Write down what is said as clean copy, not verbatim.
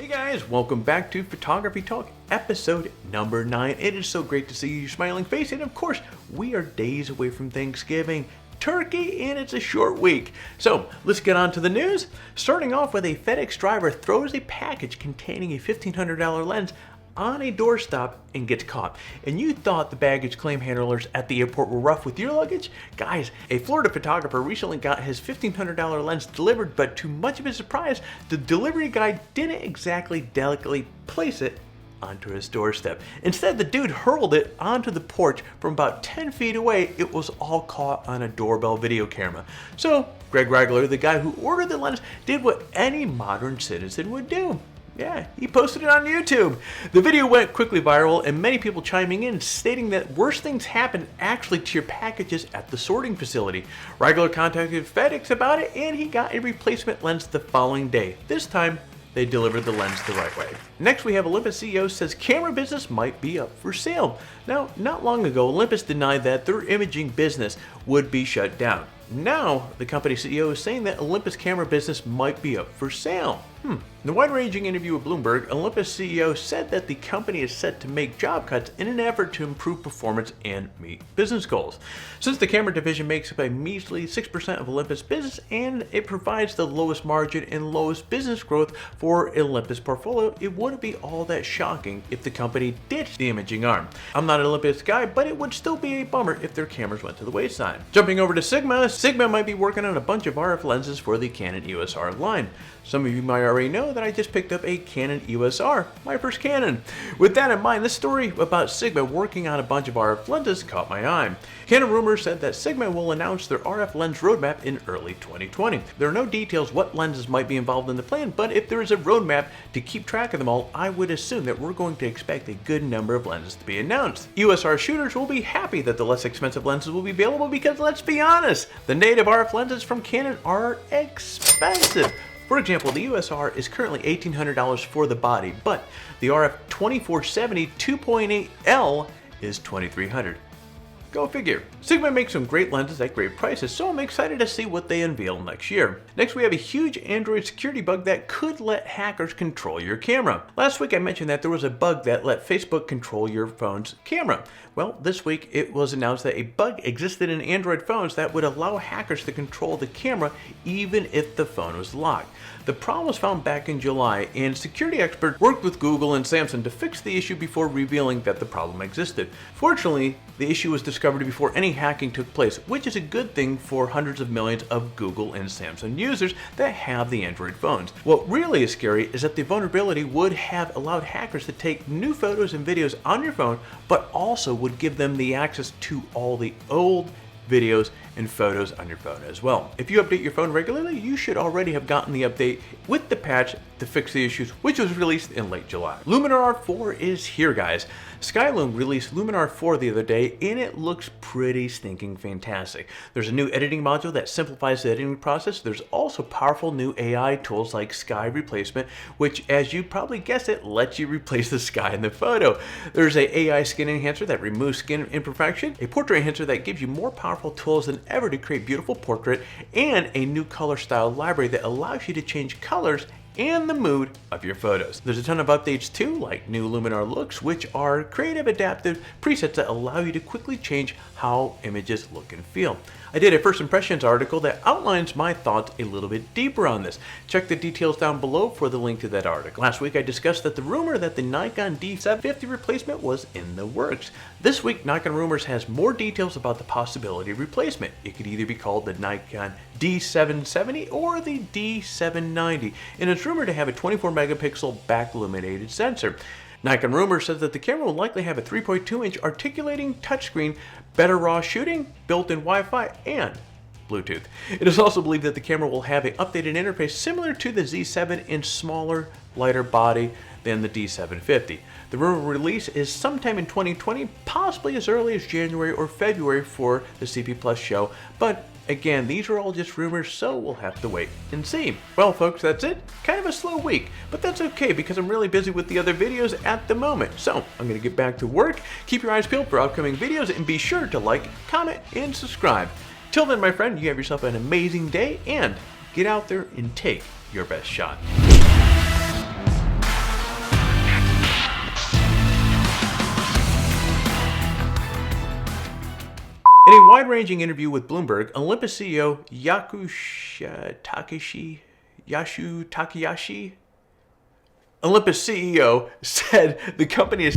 Hey guys, welcome back to Photography Talk, episode number 9. It is so great to see your smiling face, and of course, we are days away from Thanksgiving, turkey, and it's a short week. So let's get on to the news. Starting off with a FedEx driver throws a package containing a $1,500 lens on a doorstop and gets caught. And you thought the baggage claim handlers at the airport were rough with your luggage? Guys, a Florida photographer recently got his $1,500 lens delivered, but to much of his surprise, the delivery guy didn't exactly delicately place it onto his doorstep. Instead, the dude hurled it onto the porch from about 10 feet away. It was all caught on a doorbell video camera. So Greg Regler, the guy who ordered the lens, did what any modern citizen would do. Yeah, he posted it on YouTube. The video went quickly viral, and many people chiming in, stating that worse things happen actually to your packages at the sorting facility. Regler contacted FedEx about it, and he got a replacement lens the following day. This time, they delivered the lens the right way. Next, we have Olympus CEO says camera business might be up for sale. Now, not long ago, Olympus denied that their imaging business would be shut down. Now, the company CEO is saying that Olympus camera business might be up for sale. In a wide-ranging interview with Bloomberg, Olympus CEO said that the company is set to make job cuts in an effort to improve performance and meet business goals. Since the camera division makes up a measly 6% of Olympus business and it provides the lowest margin and lowest business growth for Olympus portfolio, it wouldn't be all that shocking if the company ditched the imaging arm. I'm not an Olympus guy, but it would still be a bummer if their cameras went to the wayside. Jumping over to Sigma might be working on a bunch of RF lenses for the Canon EOS R line. Some of you might already know that I just picked up a Canon EOS R, my first Canon. With that in mind, this story about Sigma working on a bunch of RF lenses caught my eye. Canon rumors said that Sigma will announce their RF lens roadmap in early 2020. There are no details what lenses might be involved in the plan, but if there is a roadmap to keep track of them all, I would assume that we're going to expect a good number of lenses to be announced. EOS R shooters will be happy that the less expensive lenses will be available because, let's be honest, the native RF lenses from Canon are expensive. For example, the EOS R is currently $1,800 for the body, but the RF 2470 2.8L is $2,300. Go figure. Sigma makes some great lenses at great prices, so I'm excited to see what they unveil next year. Next, we have a huge Android security bug that could let hackers control your camera. Last week I mentioned that there was a bug that let Facebook control your phone's camera. Well, this week it was announced that a bug existed in Android phones that would allow hackers to control the camera even if the phone was locked. The problem was found back in July, and security experts worked with Google and Samsung to fix the issue before revealing that the problem existed. Fortunately, the issue was discovered before any hacking took place, which is a good thing for hundreds of millions of Google and Samsung users that have the Android phones. What really is scary is that the vulnerability would have allowed hackers to take new photos and videos on your phone, but also would give them the access to all the old videos and photos on your phone as well. If you update your phone regularly, you should already have gotten the update with the patch to fix the issues, which was released in late July. Luminar 4 is here, guys. Skylum released Luminar 4 the other day, and it looks pretty stinking fantastic. There's a new editing module that simplifies the editing process. There's also powerful new AI tools like sky replacement, which, as you probably guessed it, lets you replace the sky in the photo. There's a AI skin enhancer that removes skin imperfection, a portrait enhancer that gives you more powerful tools than ever to create beautiful portrait, and a new color style library that allows you to change colors and the mood of your photos. There's a ton of updates too, like new Luminar looks, which are creative adaptive presets that allow you to quickly change how images look and feel. I did a first impressions article that outlines my thoughts a little bit deeper on this. Check the details down below for the link to that article. Last week I discussed that the rumor that the Nikon D750 replacement was in the works. This week Nikon Rumors has more details about the possibility of replacement. It could either be called the Nikon D770 or the D790, and it's rumored to have a 24 megapixel back illuminated sensor. Nikon Rumors says that the camera will likely have a 3.2-inch articulating touchscreen, better RAW shooting, built-in Wi-Fi, and Bluetooth. It is also believed that the camera will have an updated interface similar to the Z7 and smaller, lighter body than the D750. The rumored release is sometime in 2020, possibly as early as January or February for the CP Plus show, but again, these are all just rumors, so we'll have to wait and see. Well, folks, that's it. Kind of a slow week, but that's okay because I'm really busy with the other videos at the moment. So I'm going to get back to work. Keep your eyes peeled for upcoming videos and be sure to like, comment, and subscribe. Till then, my friend, you have yourself an amazing day and get out there and take your best shot. In a wide-ranging interview with Bloomberg, Olympus CEO Yasu Takayashi, Olympus CEO said the company is